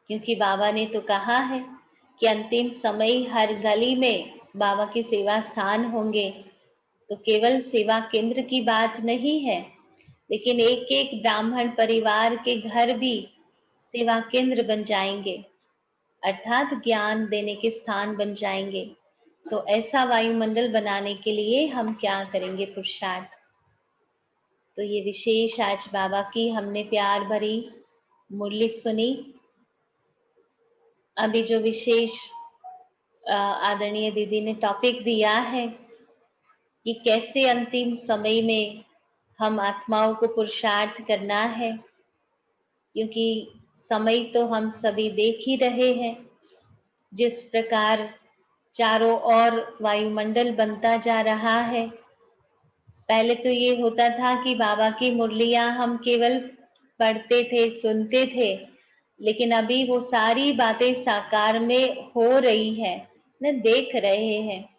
क्योंकि बाबा ने तो कहा है कि अंतिम समय हर गली में बाबा के सेवा स्थान होंगे। तो केवल सेवा केंद्र की बात नहीं है, लेकिन एक एक ब्राह्मण परिवार के घर भी सेवा केंद्र बन जाएंगे, अर्थात ज्ञान देने के स्थान बन जाएंगे। तो ऐसा वायुमंडल बनाने के लिए हम क्या करेंगे पुरुषार्थ। तो ये विशेष आज बाबा की हमने प्यार भरी मुरली सुनी। अभी जो विशेष आदरणीय दीदी ने टॉपिक दिया है कि कैसे अंतिम समय में हम आत्माओं को पुरुषार्थ करना है, क्योंकि समय तो हम सभी देख ही रहे हैं जिस प्रकार चारों ओर वायुमंडल बनता जा रहा है। पहले तो ये होता था कि बाबा की मुरलियां हम केवल पढ़ते थे, सुनते थे, लेकिन अभी वो सारी बातें साकार में हो रही है न, देख रहे हैं।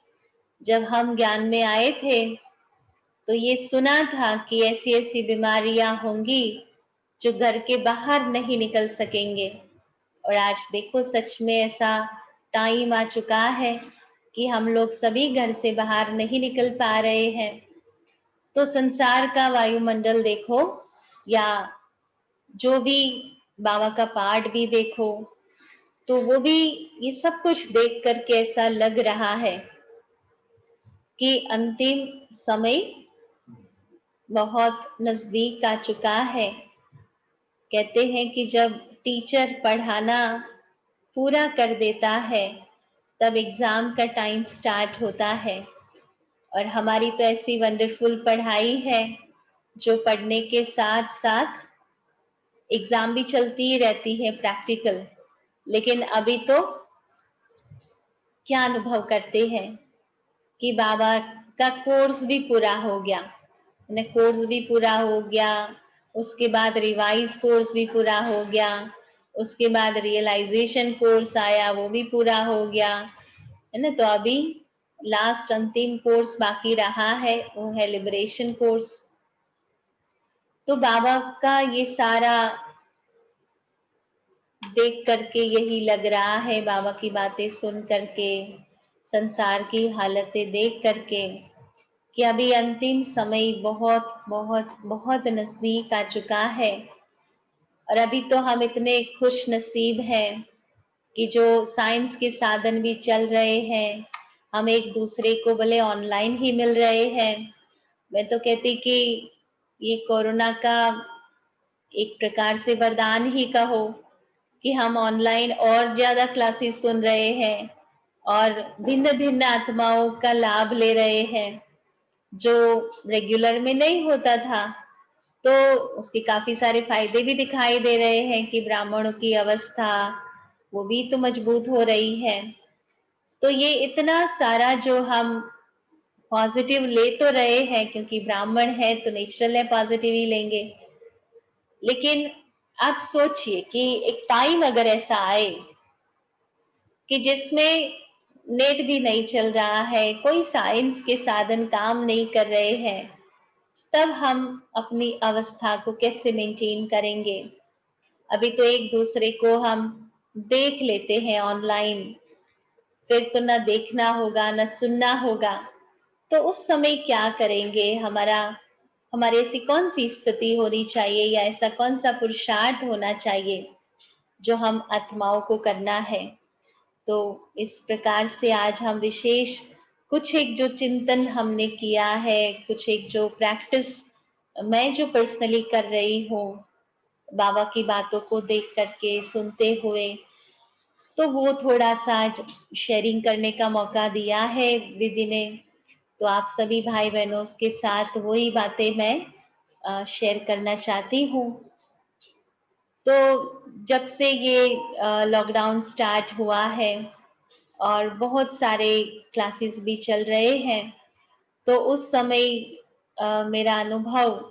जब हम ज्ञान में आए थे तो ये सुना था कि ऐसी ऐसी बीमारियां होंगी जो घर के बाहर नहीं निकल सकेंगे, और आज देखो सच में ऐसा टाइम आ चुका है कि हम लोग सभी घर से बाहर नहीं निकल पा रहे हैं। तो संसार का वायुमंडल देखो या जो भी बाबा का पाठ भी देखो, तो वो भी ये सब कुछ देख करके ऐसा लग रहा है कि अंतिम समय बहुत नजदीक आ चुका है। कहते हैं कि जब टीचर पढ़ाना पूरा कर देता है तब एग्जाम का टाइम स्टार्ट होता है, और हमारी तो ऐसी वंडरफुल पढ़ाई है जो पढ़ने के साथ साथ एग्जाम भी चलती ही रहती है, प्रैक्टिकल। लेकिन अभी तो क्या अनुभव करते हैं कि बाबा का कोर्स भी पूरा हो गया, कोर्स भी पूरा हो गया, उसके बाद रिवाइज कोर्स भी पूरा हो गया, उसके बाद रियलाइजेशन कोर्स आया, वो भी पूरा हो गया, है ना। तो अभी लास्ट अंतिम कोर्स बाकी रहा है, वो है लिबरेशन कोर्स। तो बाबा का ये सारा देख करके यही लग रहा है, बाबा की बातें सुन करके, संसार की हालतें देख करके, कि अभी अंतिम समय बहुत बहुत बहुत नजदीक आ चुका है। और अभी तो हम इतने खुश नसीब हैं कि जो साइंस के साधन भी चल रहे हैं, हम एक दूसरे को भले ऑनलाइन ही मिल रहे हैं। मैं तो कहती कि ये कोरोना का एक प्रकार से वरदान ही कहो कि हम ऑनलाइन और ज्यादा क्लासेस सुन रहे हैं और भिन्न भिन्न आत्माओं का लाभ ले रहे हैं, जो रेगुलर में नहीं होता था। तो उसके काफी सारे फायदे भी दिखाई दे रहे हैं कि ब्राह्मणों की अवस्था वो भी तो मजबूत हो रही है। तो ये इतना सारा जो हम पॉजिटिव ले तो रहे हैं, क्योंकि ब्राह्मण है तो नेचुरल है पॉजिटिव ही लेंगे। लेकिन आप सोचिए कि एक टाइम अगर ऐसा आए कि जिसमें नेट भी नहीं चल रहा है, कोई साइंस के साधन काम नहीं कर रहे हैं, तब हम अपनी अवस्था को कैसे मेंटेन करेंगे। अभी तो एक दूसरे को हम देख लेते हैं ऑनलाइन, फिर तो ना देखना होगा ना सुनना होगा। तो उस समय क्या करेंगे, हमारे ऐसी कौन सी स्थिति होनी चाहिए या ऐसा कौन सा पुरुषार्थ होना चाहिए जो हम आत्माओं को करना है। तो इस प्रकार से आज हम विशेष कुछ एक जो चिंतन हमने किया है, कुछ एक जो प्रैक्टिस मैं जो पर्सनली कर रही हूँ बाबा की बातों को देख करके सुनते हुए, तो वो थोड़ा सा आज शेयरिंग करने का मौका दिया है दीदी ने। तो आप सभी भाई बहनों के साथ वही बातें मैं शेयर करना चाहती हूँ। तो जब से ये लॉकडाउन स्टार्ट हुआ है और बहुत सारे क्लासेस भी चल रहे हैं, तो उस समय मेरा अनुभव,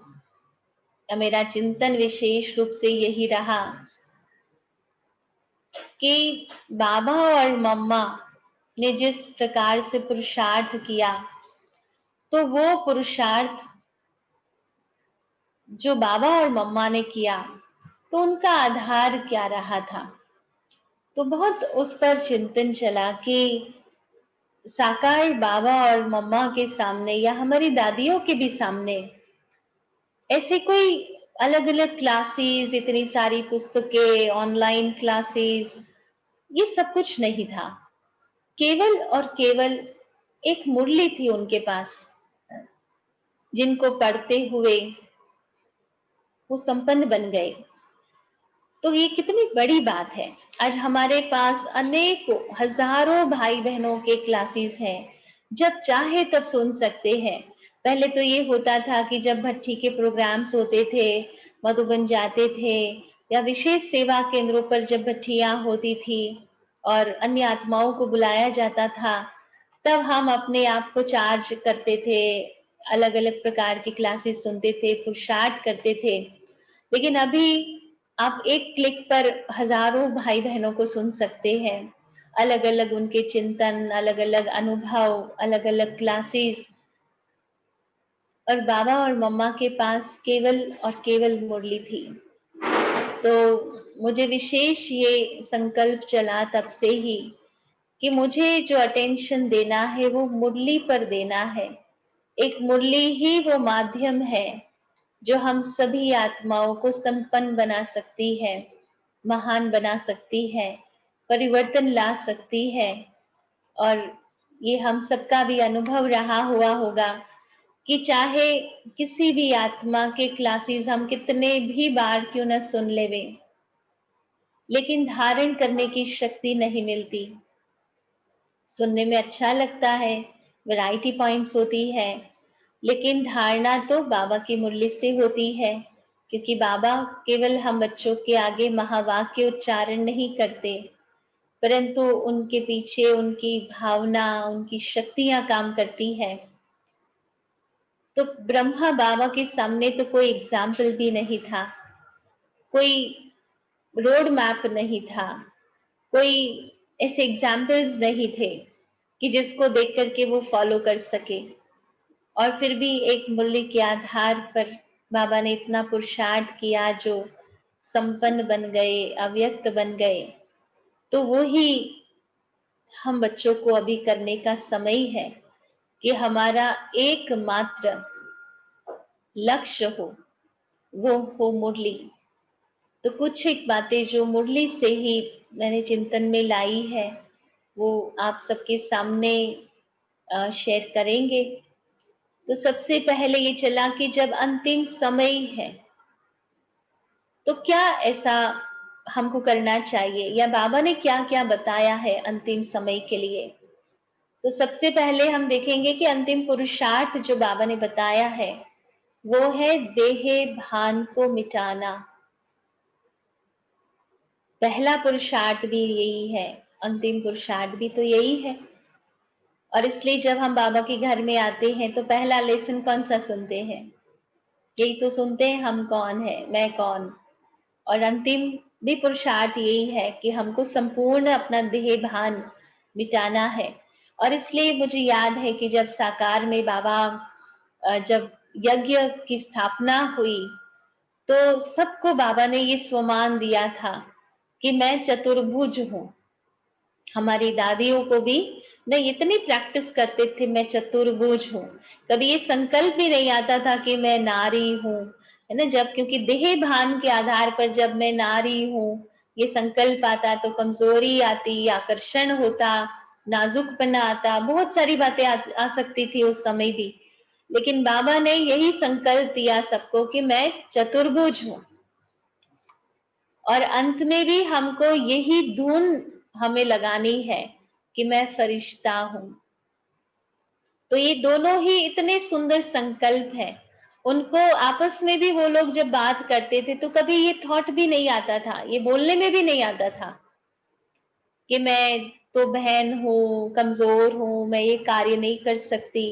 मेरा चिंतन विशेष रूप से यही रहा कि बाबा और मम्मा ने जिस प्रकार से पुरुषार्थ किया, तो वो पुरुषार्थ जो बाबा और मम्मा ने किया, तो उनका आधार क्या रहा था। तो बहुत उस पर चिंतन चला कि साकार बाबा और मम्मा के सामने या हमारी दादियों के भी सामने ऐसे कोई अलग-अलग क्लासेस, इतनी सारी पुस्तकें, ऑनलाइन क्लासेस, ये सब कुछ नहीं था। केवल और केवल एक मुरली थी उनके पास, जिनको पढ़ते हुए वो संपन्न बन गए। तो ये कितनी बड़ी बात है। आज हमारे पास अनेकों, हज़ारों भाई-बहनों के क्लासेस हैं, जब चाहे तब सुन सकते हैं। पहले तो ये होता था कि जब भट्ठी के प्रोग्राम्स होते थे, मधुबन जाते थे या विशेष सेवा केंद्रों पर जब भट्ठियाँ होती थी और अन्य आत्माओं को बुलाया जाता था, तब हम अपने आप को चार्ज करते थे, अलग-अलग प्रकार की क्लासेस सुनते थे, पुरुषार्थ करते थे। लेकिन अभी आप एक क्लिक पर हज़ारों भाई-बहनों को सुन सकते हैं। अलग-अलग उनके चिंतन, अलग-अलग अनुभव, अलग-अलग क्लासेस, और बाबा और मम्मा के पास केवल और केवल मुरली थी। तो मुझे विशेष ये संकल्प चला तब से ही कि मुझे जो अटेंशन देना है वो मुरली पर देना है। एक मुरली ही वो माध्यम है जो हम सभी आत्माओं को संपन्न बना सकती है, महान बना सकती है, परिवर्तन ला सकती है। और ये हम सबका भी अनुभव रहा हुआ होगा कि चाहे किसी भी आत्मा के क्लासेस हम कितने भी बार क्यों न सुन लेवें, लेकिन धारण करने की शक्ति नहीं मिलती। सुनने में अच्छा लगता है, वैरायटी पॉइंट्स होती है, लेकिन धारणा तो बाबा की मुरली से होती है, क्योंकि बाबा केवल हम बच्चों के आगे महावाक्य उच्चारण नहीं करते, परंतु उनके पीछे उनकी भावना, उनकी शक्तियाँ काम करती हैं। तो ब्रह्मा बाबा के सामने तो कोई एग्जाम्पल भी नहीं था, कोई रोड मैप नहीं था, कोई ऐसे एग्जाम्पल्स नहीं थे कि जिसको देख कर के वो फॉलो कर सके। और फिर भी एक मूल्य के आधार पर बाबा ने इतना पुरुषार्थ किया जो संपन्न बन गए, अव्यक्त बन गए। तो वो ही हम बच्चों को अभी करने का समय है कि हमारा एकमात्र लक्ष्य हो, वो हो मुरली। तो कुछ एक बातें जो मुरली से ही मैंने चिंतन में लाई है, वो आप सबके सामने शेयर करेंगे। तो सबसे पहले ये चला कि जब अंतिम समय है, तो क्या ऐसा हमको करना चाहिए या बाबा ने क्या-क्या बताया है अंतिम समय के लिए? तो सबसे पहले हम देखेंगे कि अंतिम पुरुषार्थ जो बाबा ने बताया है, वो है देह भान को मिटाना। पहला पुरुषार्थ भी यही है, अंतिम पुरुषार्थ भी तो यही है। और इसलिए जब हम बाबा के घर में आते हैं, तो पहला लेसन कौन-सा सुनते हैं? यही तो सुनते हैं, हम कौन है, मैं कौन। और अंतिम भी पुरुषार्थ यही है कि हमको संपूर्ण अपना देह भान मिटाना है। और इसलिए मुझे याद है कि जब साकार में बाबा जब यज्ञ की स्थापना हुई, तो सबको बाबा ने ये स्वमान दिया था कि मैं चतुर्भुज हूँ। हमारी दादियों को भी मैं इतनी प्रैक्टिस करते थे, मैं चतुर्भुज हूँ। कभी ये संकल्प भी नहीं आता था कि मैं नारी हूँ, है ना? जब क्योंकि देह भान के आधार पर जब मैं नारी हूँ, ये संकल्प आता तो कमजोरी आती, आकर्षण होता, नाजुकपना आता, बहुत सारी बातें आ सकती थी उस समय भी। लेकिन बाबा ने यही संकल्प दिया सबको कि मैं चतुर्भुज हूँ। और अंत में भी हमको यही धुन हमें लगानी है कि मैं फरिश्ता हूँ। तो ये दोनों ही इतने सुंदर संकल्प हैं। उनको आपस में भी वो लोग जब बात करते थे तो कभी ये थॉट भी नहीं आता था, ये बोलने में भी नहीं आता था कि मैं तो बहन हूँ, कमजोर हूँ, मैं ये कार्य नहीं कर सकती।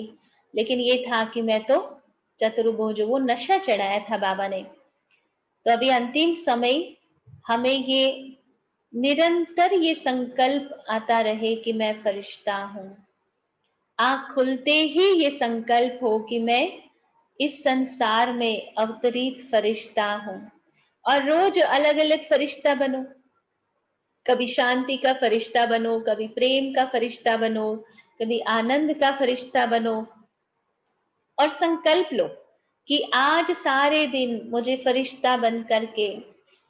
लेकिन ये था कि मैं तो चतुर्भुज हूँ, वो नशा चढ़ाया था बाबा ने। तो अभी अंतिम समय हमें ये निरंतर ये संकल्प आता रहे कि मैं फरिश्ता हूँ। आँख खुलते ही ये संकल्प हो कि मैं इस संसार में अवतरित फरिश्ता हूँ और रोज अलग-अलग फरिश्ता बनो। कभी शांति का फरिश्ता बनो, कभी प्रेम का फरिश्ता बनो, कभी आनंद का फरिश्ता बनो और संकल्प लो कि आज सारे दिन मुझे फरिश्ता बन करके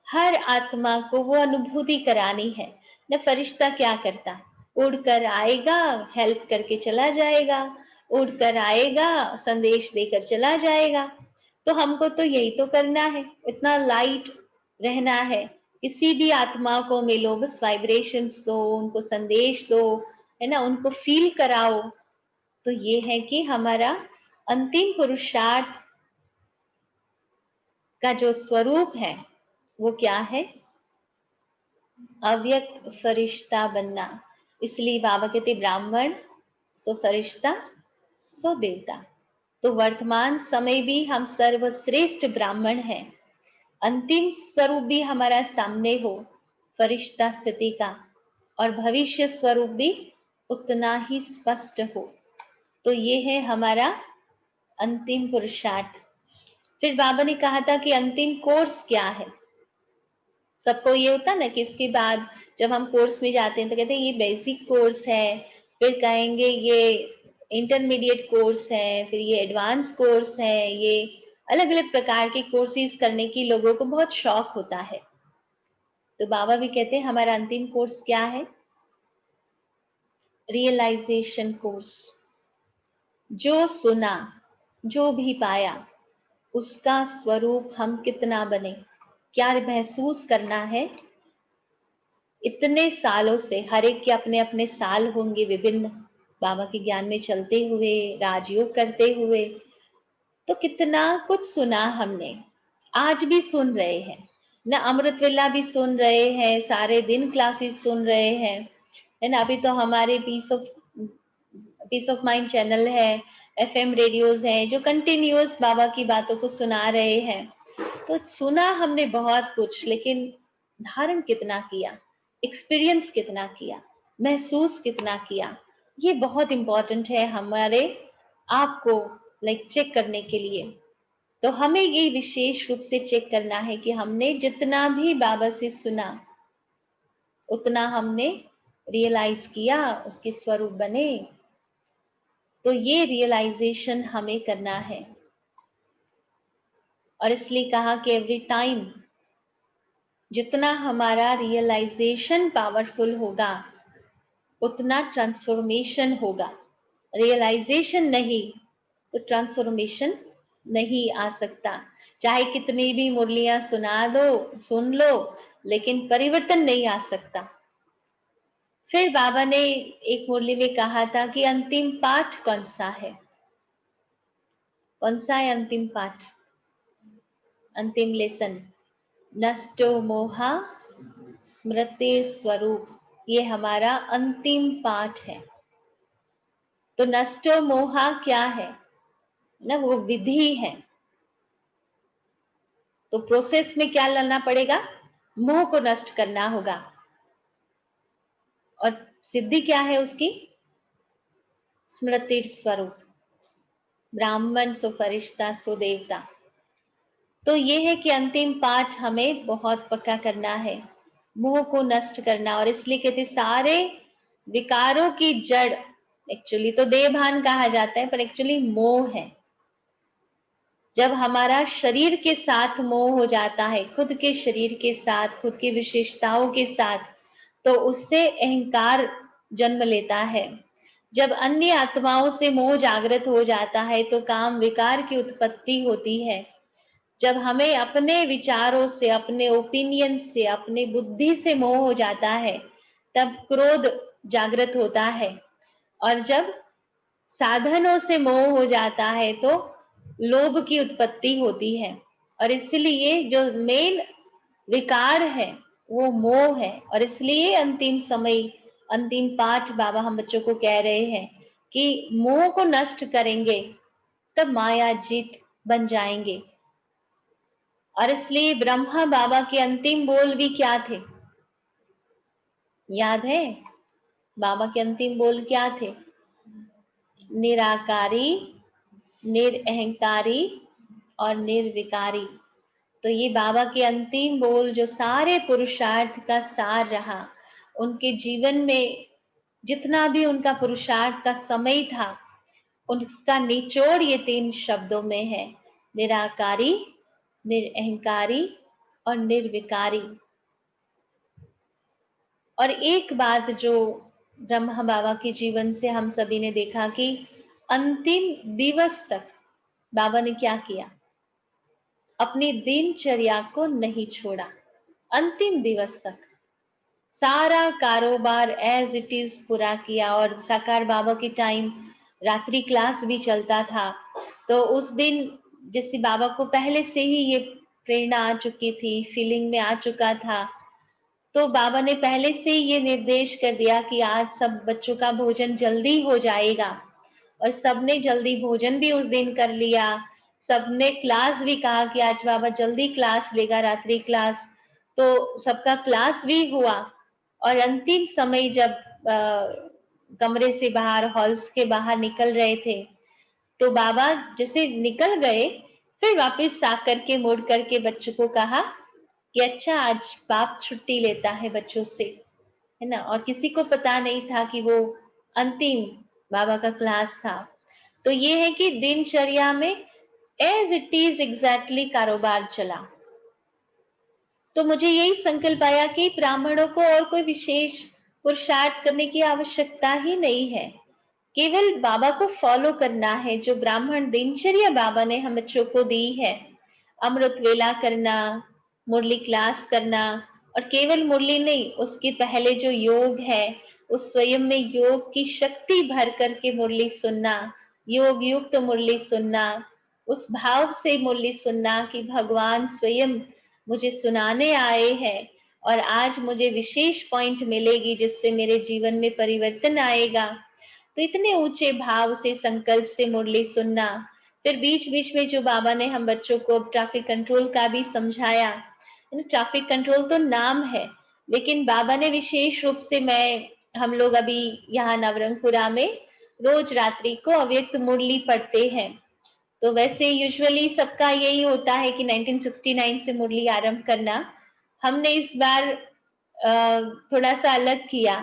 हर आत्मा को वो अनुभूति करानी है। न फरिश्ता क्या करता, उड़कर आएगा, हेल्प करके चला जाएगा, उड़कर आएगा, संदेश देकर चला जाएगा। तो हमको तो यही तो करना है, इतना लाइट रहना है। किसी भी आत्मा को मिलो, बस वाइब्रेशंस दो, उनको संदेश दो, है ना, उनको फील कराओ। तो ये है कि हमारा अंतिम पुरुषार्थ का जो स्वरूप है वो क्या है? अव्यक्त फरिश्ता बनना। इसलिए बाबा कहते ब्राह्मण सो फरिश्ता सो देवता। तो वर्तमान समय भी हम सर्वश्रेष्ठ ब्राह्मण हैं। अंतिम स्वरूप भी हमारा सामने हो फरिश्ता स्थिति का, और भविष्य स्वरूप भी उतना ही स्पष्ट हो। तो ये है हमारा अंतिम पुरुषार्थ। फिर बाबा ने कहा था कि अंतिम कोर्स क्या है। सबको ये होता ना कि इसके बाद जब हम कोर्स में जाते हैं तो कहते हैं ये बेसिक कोर्स है, फिर कहेंगे ये इंटरमीडिएट कोर्स है, फिर ये एडवांस कोर्स है, ये अलग अलग प्रकार के कोर्सेज करने की लोगों को बहुत शौक होता है। तो बाबा भी कहते हैं हमारा अंतिम कोर्स क्या है? Realisation course. जो सुना, जो भी पाया, उसका स्वरूप हम कितना बने, क्या महसूस करना है। इतने सालों से हर एक के अपने अपने साल होंगे विभिन्न, बाबा के ज्ञान में चलते हुए, राजयोग करते हुए, तो कितना कुछ सुना हमने, आज भी सुन रहे हैं ना, अमृत वेला भी सुन रहे हैं, सारे दिन क्लासेस सुन रहे हैं, है ना। अभी तो हमारे पीस ऑफ माइंड चैनल है, एफएम रेडियोज हैं जो कंटिन्यूअस बाबा की बातों को सुना रहे हैं। तो सुना हमने बहुत कुछ, लेकिन धारण कितना किया, एक्सपीरियंस कितना किया, महसूस कितना किया, ये बहुत इंपॉर्टेंट है हमारे आप को चेक करने के लिए। तो हमें ये विशेष रूप से चेक करना है कि हमने जितना भी बाबा से सुना उतना हमने रियलाइज किया, उसके स्वरूप बने। तो ये रियलाइजेशन हमें करना है। और इसलिए कहा कि एवरी टाइम जितना हमारा रियलाइजेशन पावरफुल होगा उतना ट्रांसफॉर्मेशन होगा। रियलाइजेशन नहीं तो ट्रांसफॉर्मेशन नहीं आ सकता। चाहे कितनी भी मुरलियां सुना दो, सुन लो, लेकिन परिवर्तन नहीं आ सकता। फिर बाबा ने एक मुरली में कहा था कि अंतिम पाठ कौन सा है? कौन सा है अंतिम पाठ, अंतिम लेसन? नष्टो मोहा स्मृति स्वरूप। ये हमारा अंतिम पाठ है। तो नष्टो मोहा क्या है ना, वो विधि है। तो प्रोसेस में क्या लाना पड़ेगा? मोह को नष्ट करना होगा। और सिद्धि क्या है उसकी? स्मृति स्वरूप। ब्राह्मण सो फरिश्ता सो देवता। तो ये है कि अंतिम पाठ हमें बहुत पक्का करना है, मोह को नष्ट करना। और इसलिए कहते सारे विकारों की जड़ एक्चुअली तो देहभान कहा जाता है, पर एक्चुअली मोह है। जब हमारा शरीर के साथ मोह हो जाता है, खुद के शरीर के साथ, खुद की विशेषताओं के साथ, तो उससे अहंकार जन्म लेता है। जब अन्य आत्माओं से मोह जागृत हो जाता है तो काम विकार की उत्पत्ति होती है। जब हमें अपने विचारों से, अपने ओपिनियन से, अपने बुद्धि से मोह हो जाता है, तब क्रोध जागृत होता है। और जब साधनों से मोह हो जाता है तो लोभ की उत्पत्ति होती है। और इसलिए जो मेन विकार है वो मोह है। और इसलिए अंतिम समय, अंतिम पाठ बाबा हम बच्चों को कह रहे हैं कि मोह को नष्ट करेंगे तब माया जीत बन जाएंगे। और इसलिए ब्रह्मा बाबा के अंतिम बोल भी क्या थे, याद है? बाबा के अंतिम बोल क्या थे? निराकारी, निरअहंकारी और निर्विकारी। तो ये बाबा के अंतिम बोल जो सारे पुरुषार्थ का सार रहा, उनके जीवन में जितना भी उनका पुरुषार्थ का समय था, उसका निचोड़ ये 3 शब्दों में है, निराकारी, निरअहंकारी और निर्विकारी। और एक बात जो ब्रह्मा बाबा के जीवन से हम सभी ने देखा कि अंतिम दिवस तक बाबा ने क्या किया? अपनी दिनचर्या को नहीं छोड़ा। अंतिम दिवस तक सारा कारोबार एज इट इज पूरा किया। और साकार बाबा के टाइम रात्रि क्लास भी चलता था। तो उस दिन जैसे बाबा को पहले से ही ये प्रेरणा आ चुकी थी, फीलिंग में आ चुका था, तो बाबा ने पहले से ही ये निर्देश कर दिया कि आज सब बच्चों का भोजन जल्दी हो जाएगा। और सबने जल्दी भोजन भी उस दिन कर लिया। सबने क्लास भी कहा कि आज बाबा जल्दी क्लास लेगा, रात्रि क्लास। तो सबका क्लास भी हुआ। और अंतिम समय जब कमरे से बाहर, हॉल्स के बाहर निकल रहे थे, तो बाबा जैसे निकल गए, फिर वापस आकर के मुड़ करके बच्चों को कहा कि अच्छा आज बाप छुट्टी लेता है बच्चों से, है ना। और किसी को पता नहीं था कि वो अंतिम बाबा का क्लास था। तो ये है कि दिनचर्या में एज इट इज एग्जैक्टली कारोबार चला। तो मुझे यही संकल्प आया कि ब्राह्मणों को और कोई विशेष पुरुषार्थ करने की आवश्यकता ही नहीं है। केवल बाबा को फॉलो करना है, जो ब्राह्मण दिनचर्या बाबा ने हम बच्चों को दी है। अमृत वेला करना, मुरली क्लास करना, और केवल मुरली नहीं, उसके पहले जो योग है, उस स्वयं में योग की शक्ति भर करके मुरली सुनना, योग युक्त मुरली सुनना, उस भाव से मुरली सुनना कि भगवान स्वयं मुझे सुनाने आए हैं और आज मुझे विशेष पॉइंट मिलेगी जिससे मेरे जीवन में परिवर्तन आएगा। तो इतने ऊंचे भाव से, संकल्प से मुरली सुनना। फिर बीच बीच में जो बाबा ने हम बच्चों को ट्रैफिक कंट्रोल का भी समझाया। ट्रैफिक कंट्रोल तो नाम है, लेकिन बाबा ने विशेष रूप से, हम लोग अभी यहाँ नवरंगपुरा में रोज रात्रि को अव्यक्त मुरली पढ़ते हैं। तो वैसे यूजुअली सबका यही होता है कि 1969 से मुरली आरंभ करना। हमने इस बार थोड़ा सा अलग किया।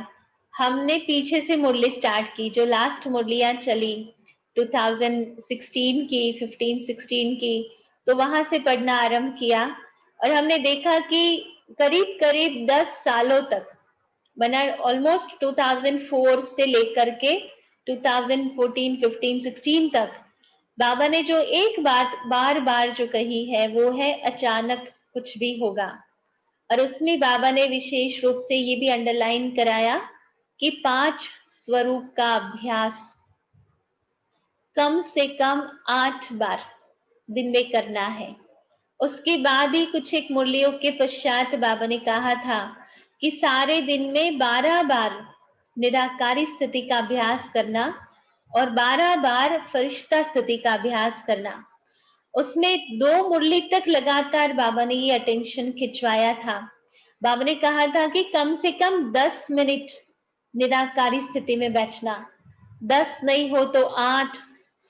हमने पीछे से मुरली स्टार्ट की, जो लास्ट मुरलियां चली 2016 की, 15-16 की, तो वहां से पढ़ना आरंभ किया। और हमने देखा कि करीब करीब 10 सालों तक, बना ऑलमोस्ट 2004 से लेकर के 2014, 15, 16 तक, बाबा ने जो एक बात बार बार जो कही है वो है अचानक कुछ भी होगा। और उसमें बाबा ने विशेष रूप से ये भी अंडरलाइन कराया कि 5 स्वरूप का अभ्यास कम से कम 8 बार दिन में करना है। उसके बाद ही कुछ एक मुरलियों के पश्चात बाबा ने कहा था कि सारे दिन में 12 बार निराकारी स्थिति का अभ्यास करना और 12 बार फरिश्ता स्थिति का अभ्यास करना। उसमें 2 मुरली तक लगातार बाबा ने ये अटेंशन खिंचवाया था। बाबा ने कहा था कि कम से कम 10 मिनट निराकारी स्थिति में बैठना, 10 नहीं हो तो 8,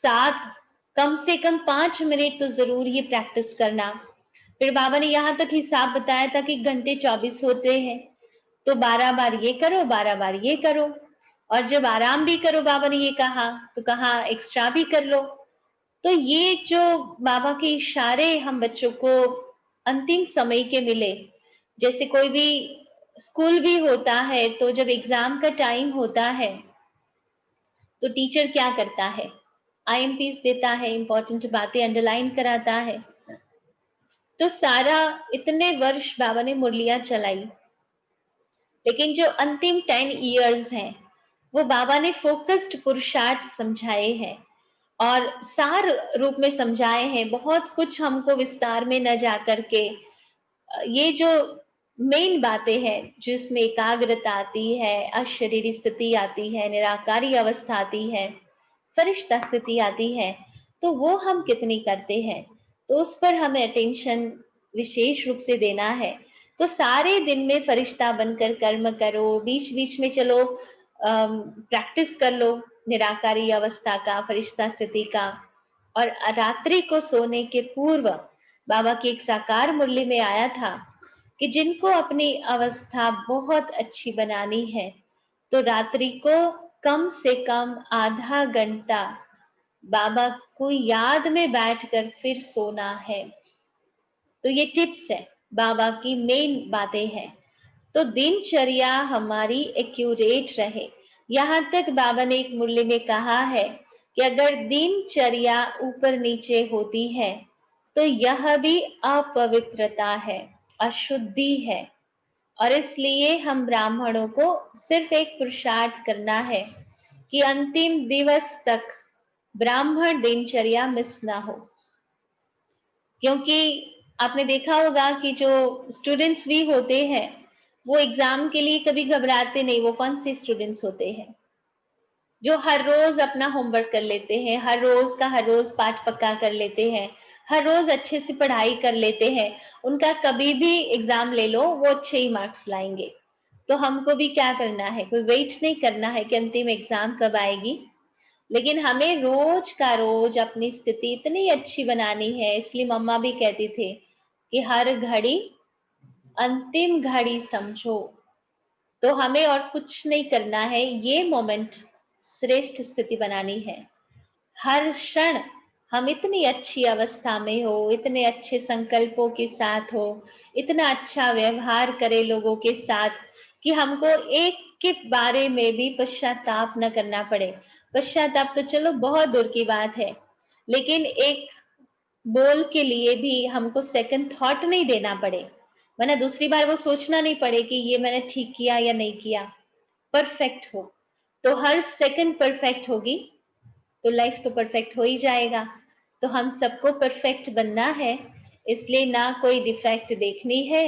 7, कम से कम 5 मिनट तो जरूर ये प्रैक्टिस करना। फिर बाबा ने यहाँ तक हिसाब बताया था कि घंटे 24 होते हैं, तो 12 बार ये करो, 12 बार ये करो। और जब आराम भी करो, बाबा ने ये कहा, तो कहा एक्स्ट्रा भी कर लो। तो ये जो बाबा के इशारे हम बच्चों को अंतिम समय के मिले, जैसे कोई भी स्कूल भी होता है, तो जब एग्जाम का टाइम होता है, तो टीचर क्या करता है? आईएमपीस देता है, इंपॉर्टेंट बातें अंडरलाइन कराता है। तो सारा इतने वर्ष बाबा ने मुरलियां चलाई, लेकिन जो अंतिम 10 इयर्स हैं, वो बाबा ने फोकस्ड पुरुषार्थ समझाए हैं और सार रूप में समझाए हैं। बहुत कुछ हमको विस्तार में न जाकर के ये जो मेन बातें हैं, जिसमें एकाग्रता आती है, अशरीरी स्थिति आती है, निराकारी अवस्था आती है, फरिश्ता स्थिति आती है, तो वो हम कितनी करते हैं, तो उस पर हमें अटेंशन विशेष रूप से देना है। तो सारे दिन में फरिश्ता बनकर कर्म करो, बीच बीच में चलो प्रैक्टिस कर लो निराकारी अवस्था का, फरिश्ता स्थिति का। और रात्रि को सोने के पूर्व बाबा की एक साकार मुरली में आया था कि जिनको अपनी अवस्था बहुत अच्छी बनानी है, तो रात्रि को कम से कम आधा घंटा बाबा को याद में बैठकर फिर सोना है। तो ये टिप्स है, बाबा की मेन बातें हैं। तो दिनचर्या हमारी एक्यूरेट रहे। यहाँ तक बाबा ने एक मुरली में कहा है कि अगर दिनचर्या ऊपर नीचे होती है, तो यह भी अपवित्रता है, अशुद्धि है। और इसलिए हम ब्राह्मणों को सिर्फ एक पुरुषार्थ करना है कि अंतिम दिवस तक ब्राह्मण दिनचर्या मिस ना हो। क्योंकि आपने देखा होगा कि जो स्टूडेंट्स भी होते हैं, वो एग्जाम के लिए कभी घबराते नहीं। वो कौन से स्टूडेंट्स होते हैं जो हर रोज अपना होमवर्क कर लेते हैं, हर रोज का हर रोज पाठ पक्का कर लेते हैं, हर रोज अच्छे से पढ़ाई कर लेते हैं। उनका कभी भी एग्जाम ले लो, वो अच्छे ही मार्क्स लाएंगे। तो हमको भी क्या करना है, कोई वेट नहीं करना है कि अंतिम एग्जाम कब आएगी, लेकिन हमें रोज का रोज अपनी स्थिति इतनी अच्छी बनानी है। इसलिए मम्मा भी कहती थे कि हर घड़ी अंतिम घड़ी समझो। तो हमें और कुछ नहीं करना है, ये मोमेंट श्रेष्ठ स्थिति बनानी है। हर क्षण हम इतनी अच्छी अवस्था में हो, इतने अच्छे संकल्पों के साथ हो, इतना अच्छा व्यवहार करें लोगों के साथ कि हमको एक के बारे में भी पश्चाताप न करना पड़े। पश्चाताप तो चलो बहुत दूर की बात है, लेकिन एक बोल के लिए भी हमको सेकंड थॉट नहीं देना पड़े, वरना दूसरी बार वो सोचना नहीं पड़े कि ये मैंने ठीक किया या नहीं किया। परफेक्ट हो, तो हर सेकंड परफेक्ट होगी, तो लाइफ तो परफेक्ट हो ही जाएगा। तो हम सबको परफेक्ट बनना है, इसलिए ना कोई डिफेक्ट देखनी है,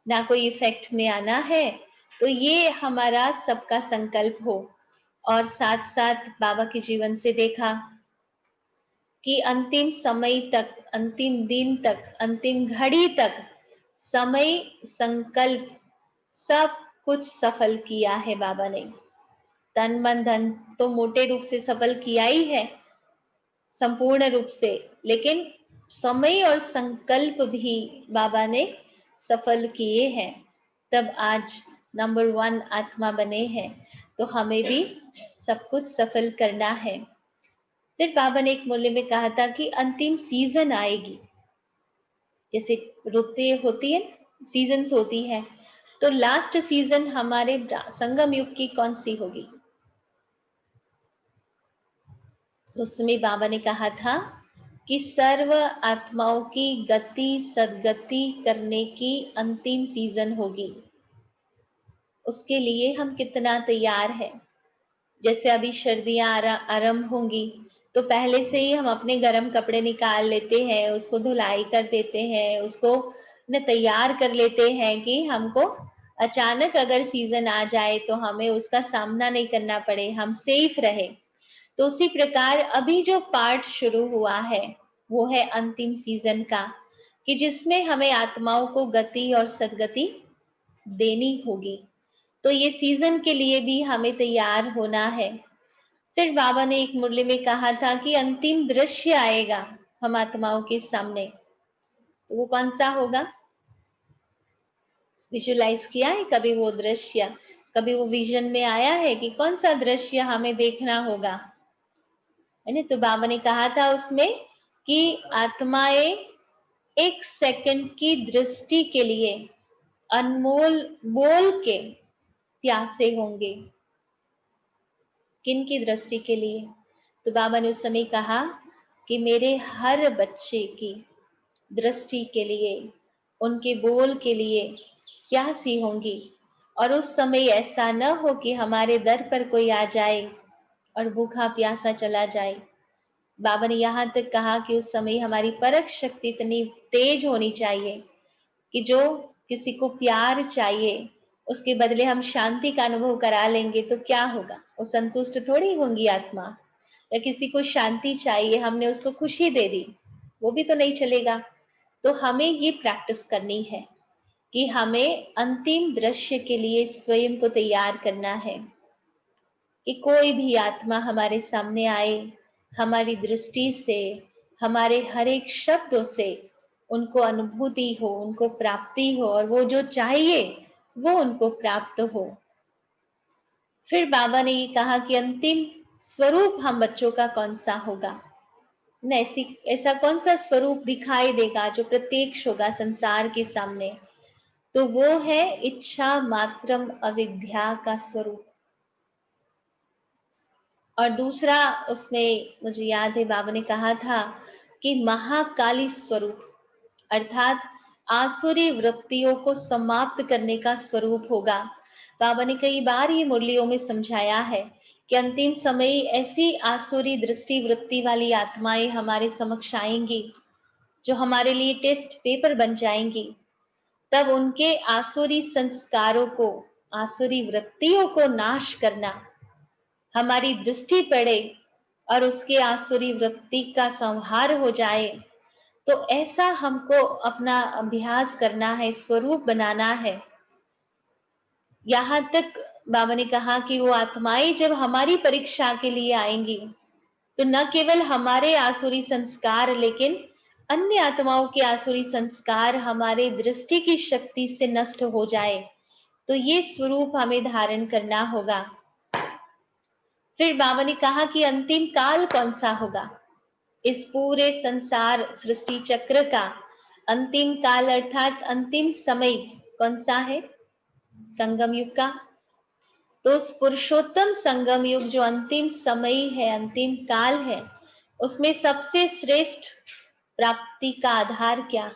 ना कोई इफेक्ट में आना है। तो ये हमारा सबका संकल्प हो। और साथ साथ बाबा के जीवन से देखा कि अंतिम समय तक, अंतिम दिन तक, अंतिम घड़ी तक समय, संकल्प सब कुछ सफल किया है बाबा ने। तन मन धन तो मोटे रूप से सफल किया ही है, संपूर्ण रूप से, लेकिन समय और संकल्प भी बाबा ने सफल किए हैं, तब आज नंबर 1 आत्मा बने हैं। तो हमें भी सब कुछ सफल करना है। फिर बाबा ने एक मूल्य में कहा था कि अंतिम सीजन आएगी, जैसे रुतें होती है, सीजन्स होती है, तो लास्ट सीजन हमारे संगम युग की कौन सी होगी? तो उसमें बाबा ने कहा था कि सर्व आत्माओं की गति सदगति करने की अंतिम सीजन होगी। उसके लिए हम कितना तैयार हैं। जैसे अभी सर्दियां आरंभ होंगी, तो पहले से ही हम अपने गर्म कपड़े निकाल लेते हैं, उसको धुलाई कर देते हैं, उसको तैयार कर लेते हैं कि हमको अचानक अगर सीजन आ जाए तो हमें उसका सामना नहीं करना पड़े, हम सेफ रहे। तो उसी प्रकार अभी जो पार्ट शुरू हुआ है, वो है अंतिम सीजन का, कि जिसमें हमें आत्माओं को गति और सदगति देनी होगी। तो ये सीजन के लिए भी हमें तैयार होना है। फिर बाबा ने एक मुरली में कहा था कि अंतिम दृश्य आएगा हम आत्माओं के सामने, तो वो कौन सा होगा? विजुलाइज किया है कभी वो दृश्य? कभी वो विजन में आया है कि कौन सा दृश्य हमें देखना होगा? है ना? तो बाबा ने कहा था उसमें कि आत्माएं एक सेकंड की दृष्टि के लिए अनमोल बोल के प्यासे होंगे। किन की दृष्टि के लिए? तो बाबा ने उस समय कहा कि मेरे हर बच्चे की दृष्टि के लिए, उनके बोल के लिए प्यासी होंगी। और उस समय ऐसा न हो कि हमारे दर पर कोई आ जाए और भूखा प्यासा चला जाए। बाबा ने यहाँ तक कहा कि उस समय हमारी परख शक्ति इतनी तेज होनी चाहिए कि जो किसी को प्यार चाहिए, उसके बदले हम शांति का अनुभव करा लेंगे तो क्या होगा? वो संतुष्ट थोड़ी होंगी आत्मा। या किसी को शांति चाहिए, हमने उसको खुशी दे दी, वो भी तो नहीं चलेगा। तो हमें ये प्रैक्टिस करनी है कि हमें अंतिम दृश्य के लिए स्वयं को तैयार करना है कि कोई भी आत्मा हमारे सामने आए, हमारी दृष्टि से, हमारे हर एक शब्दों से उनको अनुभूति हो, उनको प्राप्ति हो और वो जो चाहिए वो उनको प्राप्त हो। फिर बाबा ने ये कहा कि अंतिम स्वरूप हम बच्चों का कौन सा होगा, न ऐसा कौन सा स्वरूप दिखाई देगा जो प्रत्यक्ष होगा संसार के सामने, तो वो है इच्छा मात्रम अविद्या का स्वरूप। और दूसरा उसमें मुझे याद है बाबा ने कहा था कि महाकाली स्वरूप अर्थात आसुरी वृत्तियों को समाप्त करने का स्वरूप होगा। बाबा ने कई बार ये मुरलियों में समझाया है कि अंतिम समय ऐसी आसुरी दृष्टि वृत्ति वाली आत्माएं हमारे समक्ष आएंगी जो हमारे लिए टेस्ट पेपर बन जाएंगी। तब उनके आसुरी संस्कारों को, आसुरी वृत्तियों को नाश करना, हमारी दृष्टि पड़े और उसके आसुरी वृत्ति का संहार हो जाए, तो ऐसा हमको अपना अभ्यास करना है, स्वरूप बनाना है। यहाँ तक बाबा ने कहा कि वो आत्माएं जब हमारी परीक्षा के लिए आएंगी, तो न केवल हमारे आसुरी संस्कार लेकिन अन्य आत्माओं के आसुरी संस्कार हमारे दृष्टि की शक्ति से नष्ट हो जाए, तो ये स्वरूप हमें धारण करना होगा। फिर बाबा ने कहा कि अंतिम काल कौन सा होगा, इस पूरे संसार सृष्टि चक्र का अंतिम काल अर्थात अंतिम समय कौन सा है, संगम युग का। तो उस पुरुषोत्तम संगम युग जो अंतिम समय है, अंतिम काल है, उसमें सबसे श्रेष्ठ प्राप्ति का आधार क्या,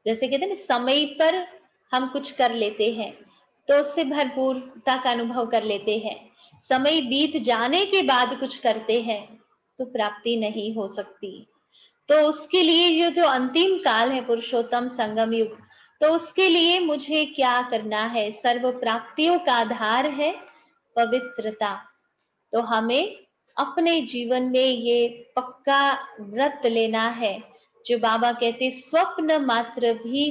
जैसे कहते हैं ना समय पर हम कुछ कर लेते हैं तो उससे भरपूरता का अनुभव कर लेते हैं, समय बीत जाने के बाद कुछ करते हैं तो प्राप्ति नहीं हो सकती। तो उसके लिए ये जो अंतिम काल है पुरुषोत्तम संगम युग, तो उसके लिए मुझे क्या करना है, सर्व प्राप्तियों का आधार है पवित्रता। तो हमें अपने जीवन में ये पक्का व्रत लेना है जो बाबा कहते स्वप्न मात्र भी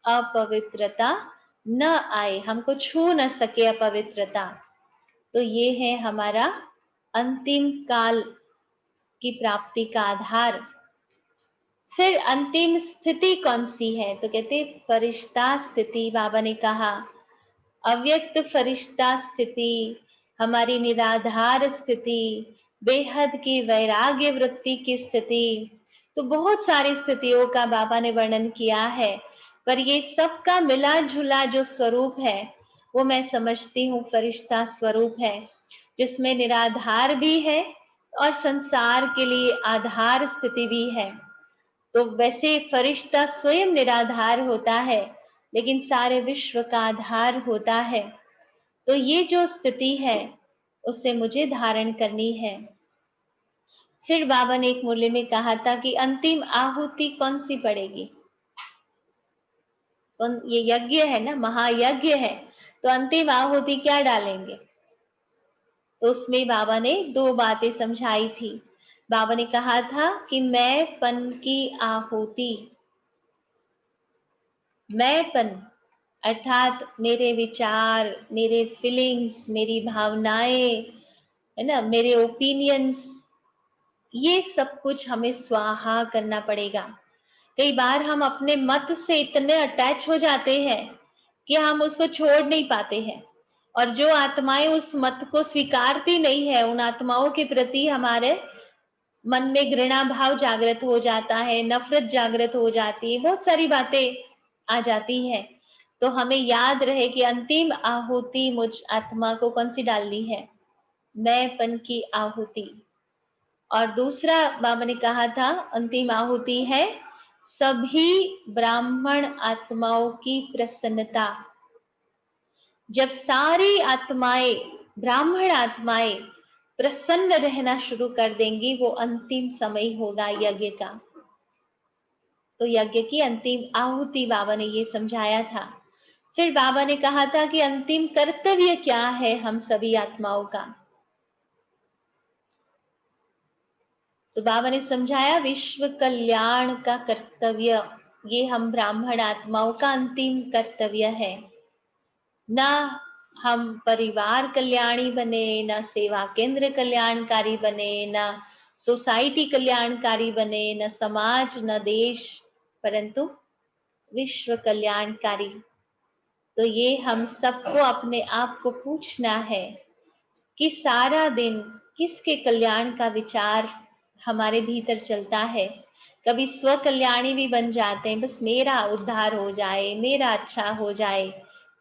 अपवित्रता न आए, हमको छू न सके अपवित्रता। तो ये है हमारा अंतिम काल की प्राप्ति का आधार। फिर अंतिम स्थिति कौन सी है, तो कहते फरिश्ता स्थिति। बाबा ने कहा अव्यक्त फरिश्ता स्थिति, हमारी निराधार स्थिति, बेहद की वैराग्य वृत्ति की स्थिति। तो बहुत सारी स्थितियों का बाबा ने वर्णन किया है, पर ये सबका मिला जुला जो स्वरूप है वो मैं समझती हूँ फरिश्ता स्वरूप है, जिसमें निराधार भी है और संसार के लिए आधार स्थिति भी है। तो वैसे फरिश्ता स्वयं निराधार होता है लेकिन सारे विश्व का आधार होता है। तो ये जो स्थिति है उसे मुझे धारण करनी है। फिर बाबा ने एक मुरली में कहा था कि अंतिम आहुति कौन सी पड़ेगी, ये यज्ञ है ना, महायज्ञ है, तो अंतिम आहुति क्या डालेंगे। तो उसमें बाबा ने दो बातें समझाई थी। बाबा ने कहा था कि मैंपन की आहुति, मैंपन अर्थात मेरे विचार, मेरे फीलिंग्स, मेरी भावनाएं, है ना, मेरे ओपिनियंस, ये सब कुछ हमें स्वाहा करना पड़ेगा। कई बार हम अपने मत से इतने अटैच हो जाते हैं कि हम उसको छोड़ नहीं पाते हैं, और जो आत्माएं उस मत को स्वीकारती नहीं है, उन आत्माओं के प्रति हमारे मन में घृणा भाव जागृत हो जाता है, नफरत जागृत हो जाती है, बहुत सारी बातें आ जाती है। तो हमें याद रहे कि अंतिम आहुति मुझ आत्मा को कौन सी डालनी है, मैंपन की आहुति। और दूसरा बाबा ने कहा था अंतिम आहुति है सभी ब्राह्मण आत्माओं की प्रसन्नता। जब सारी आत्माएं, ब्राह्मण आत्माएं प्रसन्न रहना शुरू कर देंगी, वो अंतिम समय होगा यज्ञ का। तो यज्ञ की अंतिम आहुति बाबा ने ये समझाया था। फिर बाबा ने कहा था कि अंतिम कर्तव्य क्या है हम सभी आत्माओं का। तो बाबा ने समझाया विश्व कल्याण का कर्तव्य, ये हम ब्राह्मण आत्माओं का अंतिम कर्तव्य है। ना हम परिवार कल्याणी बने, ना सेवा केंद्र कल्याणकारी बने, ना सोसाइटी कल्याणकारी बने, न समाज, न देश, परंतु विश्व कल्याणकारी। तो ये हम सबको अपने आप को पूछना है कि सारा दिन किसके कल्याण का विचार हमारे भीतर चलता है। कभी स्व कल्याणी भी बन जाते हैं, बस मेरा उद्धार हो जाए, मेरा अच्छा हो जाए,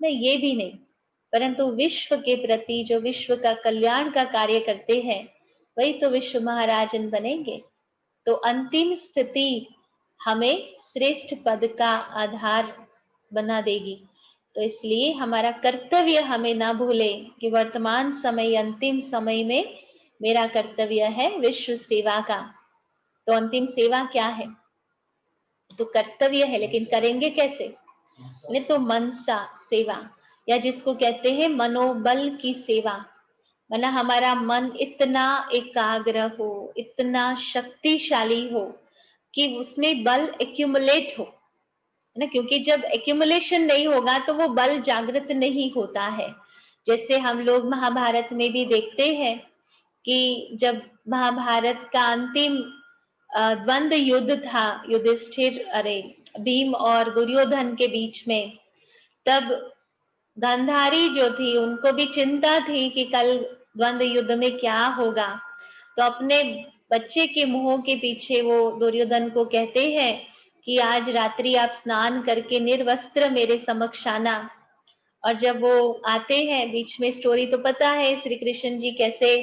नहीं ये भी नहीं, परंतु विश्व के प्रति जो विश्व का कल्याण का कार्य करते हैं वही तो विश्व महाराजन बनेंगे। तो अंतिम स्थिति हमें श्रेष्ठ पद का आधार बना देगी। तो इसलिए हमारा कर्तव्य हमें ना भूले कि वर्तमान समय, अंतिम समय में मेरा कर्तव्य है विश्व सेवा का। तो अंतिम सेवा क्या है? तो कर्तव्य है, लेकिन करेंगे कैसे? नहीं तो मनसा सेवा, या जिसको कहते हैं मनोबल की सेवा। माना हमारा मन इतना एकाग्र हो, इतना शक्तिशाली हो कि उसमें बल एक्यूमुलेट हो, है ना। क्योंकि जब एक्यूमुलेशन नहीं होगा तो वो बल जागृत नहीं होता है। जैसे हम लोग महाभारत में भी देखते हैं कि जब महाभारत का अंतिम द्वंद्व युद्ध था, युधिष्ठिर अरे भीम और दुर्योधन के बीच में, तब गांधारी जो थी उनको भी चिंता थी कि कल द्वंद्व युद्ध में क्या होगा। तो अपने बच्चे के मुंह के पीछे वो दुर्योधन को कहते हैं कि आज रात्रि आप स्नान करके निर्वस्त्र मेरे समक्ष आना। और जब वो आते हैं, बीच में स्टोरी तो पता है श्री कृष्ण जी कैसे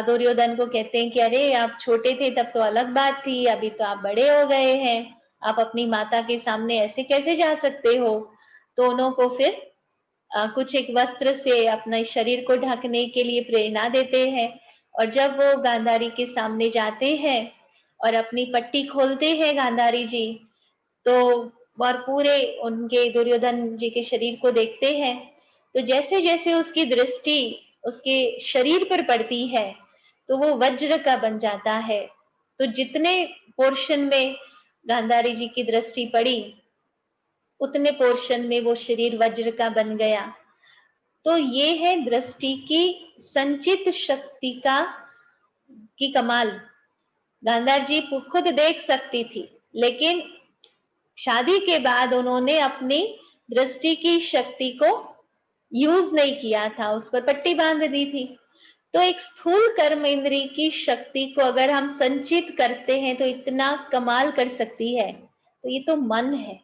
दुर्योधन को कहते हैं कि अरे आप छोटे थे तब तो अलग बात थी, अभी तो आप बड़े हो गए हैं, आप अपनी माता के सामने ऐसे कैसे जा सकते हो। तो दोनों को फिर कुछ एक वस्त्र से अपने शरीर को ढकने के लिए प्रेरणा देते हैं। और जब वो गांधारी के सामने जाते हैं और अपनी पट्टी खोलते हैं गांधारी जी, तो और पूरे उनके दुर्योधन जी के शरीर को देखते हैं, तो जैसे जैसे उसकी दृष्टि उसके शरीर पर पड़ती है तो वो वज्र का बन जाता है। तो जितने पोर्शन में गांधारी जी की दृष्टि पड़ी उतने पोर्शन में वो शरीर वज्र का बन गया। तो ये है दृष्टि की संचित शक्ति का की कमाल। गांधार जी खुद देख सकती थी, लेकिन शादी के बाद उन्होंने अपनी दृष्टि की शक्ति को यूज नहीं किया था, उस पर पट्टी बांध दी थी। तो एक स्थूल कर्म इंद्री की शक्ति को अगर हम संचित करते हैं तो इतना कमाल कर सकती है। तो ये तो मन है।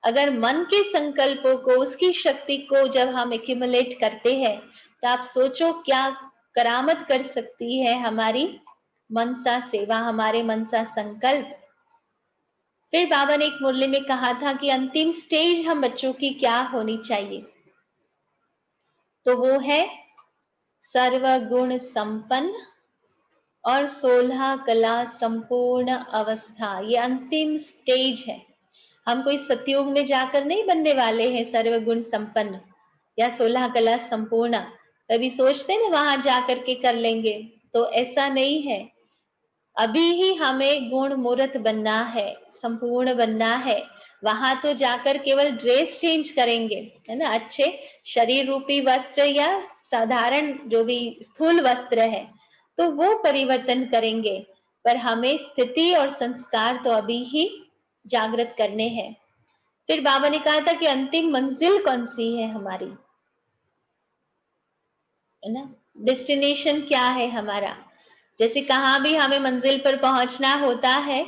अगर मन के संकल्पों को, उसकी शक्ति को जब हम एक्यूमुलेट करते हैं तो आप सोचो क्या करामत कर सकती है हमारी मनसा सेवा, हमारे मनसा संकल्प। फिर बाबा ने एक मुरली में कहा था कि अंतिम स्टेज हम बच्चों की क्या होनी चाहिए, तो वो है सर्वगुण संपन्न और 16 कला संपूर्ण अवस्था। ये अंतिम स्टेज है। हम कोई सतयुग में जाकर नहीं बनने वाले हैं सर्वगुण संपन्न या 16 कला संपूर्ण। कभी सोचते ना वहां जाकर के कर लेंगे, तो ऐसा नहीं है। अभी ही हमें गुण मूर्त बनना है, संपूर्ण बनना है। वहां तो जाकर केवल ड्रेस चेंज करेंगे, है ना, अच्छे शरीर रूपी वस्त्र या साधारण जो भी स्थूल वस्त्र है तो वो परिवर्तन करेंगे, पर हमें स्थिति और संस्कार तो अभी ही जागृत करने हैं। फिर बाबा ने कहा था कि अंतिम मंजिल कौन सी है हमारी, है ना, डेस्टिनेशन क्या है हमारा। जैसे कहाँ भी हमें मंजिल पर पहुंचना होता है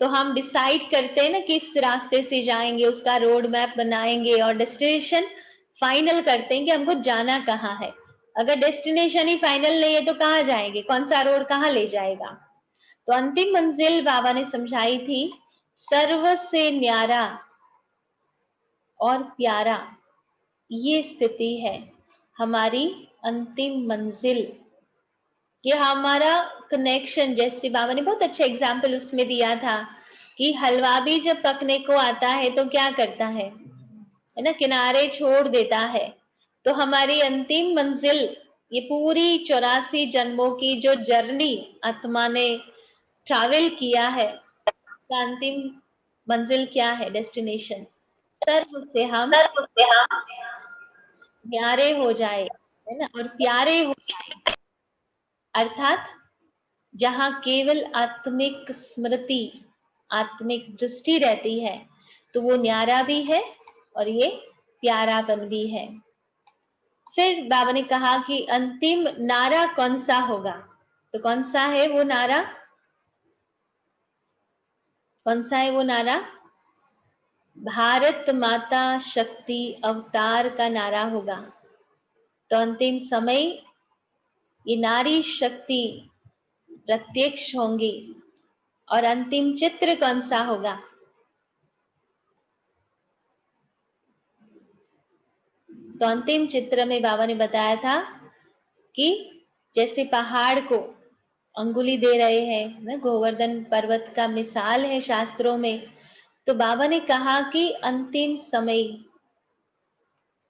तो हम डिसाइड करते हैं ना किस रास्ते से जाएंगे, उसका रोड मैप बनाएंगे और डेस्टिनेशन फाइनल करते हैं कि हमको जाना कहाँ है। अगर डेस्टिनेशन ही फाइनल नहीं है तो कहाँ जाएंगे, कौन सा रोड कहाँ ले जाएगा। तो अंतिम मंजिल बाबा ने समझाई थी सर्व से न्यारा और प्यारा, ये स्थिति है हमारी अंतिम मंजिल। ये हमारा कनेक्शन, जैसे बाबा ने बहुत अच्छा एग्जाम्पल उसमें दिया था कि हलवा भी जब पकने को आता है तो क्या करता है ना, किनारे छोड़ देता है। तो हमारी अंतिम मंजिल, ये पूरी 84 जन्मों की जो जर्नी आत्मा ने ट्रैवल किया है, का अंतिम मंजिल क्या है, डेस्टिनेशन सर्व से हम न्यारे हो जाए, है ना, और प्यारे हो, अर्थात जहां केवल आत्मिक स्मृति, आत्मिक दृष्टि रहती है, तो वो न्यारा भी है और ये प्यारापन भी है। फिर बाबा ने कहा कि अंतिम नारा कौन सा होगा, तो कौन सा है वो नारा? कौन सा है वो नारा? भारत माता शक्ति अवतार का नारा होगा। तो अंतिम समय ये नारी शक्ति प्रत्यक्ष होंगी। और अंतिम चित्र कौन सा होगा? तो अंतिम चित्र में बाबा ने बताया था कि जैसे पहाड़ को अंगुली दे रहे हैं ना, गोवर्धन पर्वत का मिसाल है शास्त्रों में। तो बाबा ने कहा कि अंतिम समय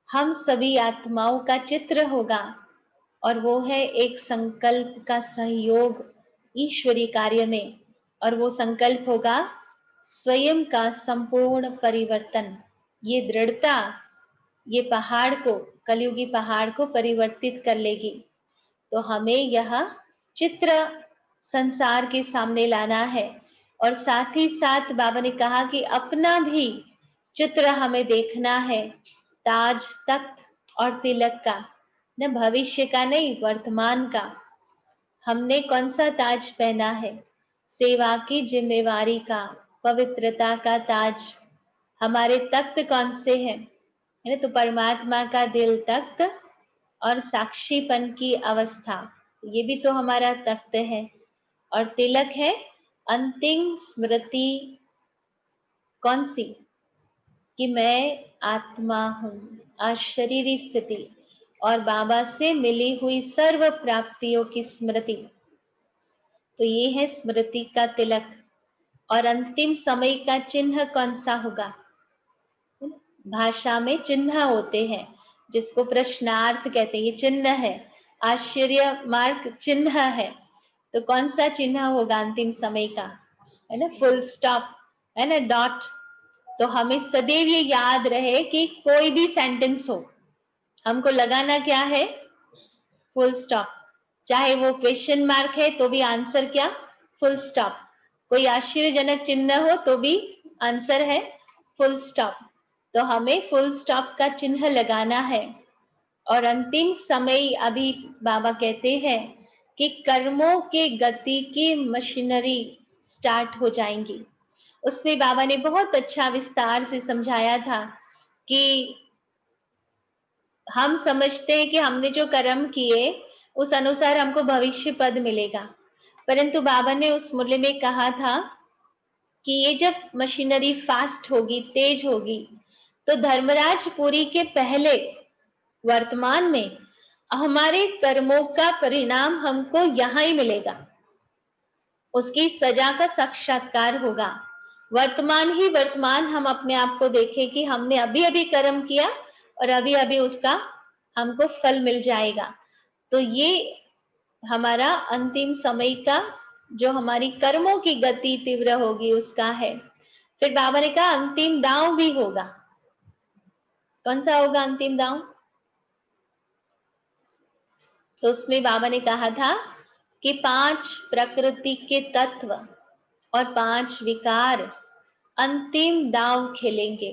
हम सभी आत्माओं का चित्र होगा, और वो है एक संकल्प का सहयोग ईश्वरीय कार्य में। और वो संकल्प होगा स्वयं का संपूर्ण परिवर्तन। ये दृढ़ता ये पहाड़ को, कलयुगी पहाड़ को परिवर्तित कर लेगी। तो हमें यह चित्र संसार के सामने लाना है। और साथ ही साथ बाबा ने कहा कि अपना भी चित्र हमें देखना है, ताज तख्त और तिलक का, न भविष्य का नहीं, वर्तमान का। हमने कौन सा ताज पहना है? सेवा की जिम्मेवारी का, पवित्रता का ताज। हमारे तख्त कौन से हैं? है ना, तो परमात्मा का दिल तख्त और साक्षीपन की अवस्था, ये भी तो हमारा तख्त है। और तिलक है अंतिम स्मृति, कौन सी? कि मैं आत्मा हूं, अशरीरी स्थिति और बाबा से मिली हुई सर्व प्राप्तियों की स्मृति। तो ये है स्मृति का तिलक। और अंतिम समय का चिन्ह कौन सा होगा? भाषा में चिन्ह होते हैं जिसको प्रश्नार्थ कहते हैं, ये चिन्ह है, आश्चर्य मार्क चिन्ह है। तो कौन सा चिन्ह होगा अंतिम समय का? है ना, फुल स्टॉप, है ना, डॉट। तो हमें सदैव ये याद रहे कि कोई भी सेंटेंस हो, हमको लगाना क्या है? Full stop. चाहे वो क्वेश्चन मार्क है तो भी आंसर क्या? Full stop. कोई आश्चर्यजनक चिन्ह हो तो भी आंसर है फुल स्टॉप। तो हमें फुल स्टॉप का चिन्ह लगाना है। और अंतिम समय अभी बाबा कहते हैं कि कर्मों के गति की मशीनरी स्टार्ट हो जाएंगी। उसमें बाबा ने बहुत अच्छा विस्तार से समझाया था कि हम समझते हैं कि हमने जो कर्म किए उस अनुसार हमको भविष्य पद मिलेगा, परंतु बाबा ने उस मूल्य में कहा था कि ये जब मशीनरी फास्ट होगी, तेज होगी, तो धर्मराज पुरी के पहले वर्तमान में हमारे कर्मों का परिणाम हमको यहाँ ही मिलेगा, उसकी सजा का साक्षात्कार होगा। वर्तमान ही वर्तमान हम अपने आप को देखें कि हमने अभी अभी कर्म किया और अभी अभी उसका हमको फल मिल जाएगा। तो ये हमारा अंतिम समय का, जो हमारी कर्मों की गति तीव्र होगी उसका है। फिर बाबा ने कहा अंतिम दांव भी होगा। कौन सा होगा अंतिम दांव? तो उसमें बाबा ने कहा था कि 5 प्रकृति के तत्व और 5 विकार अंतिम दांव खेलेंगे,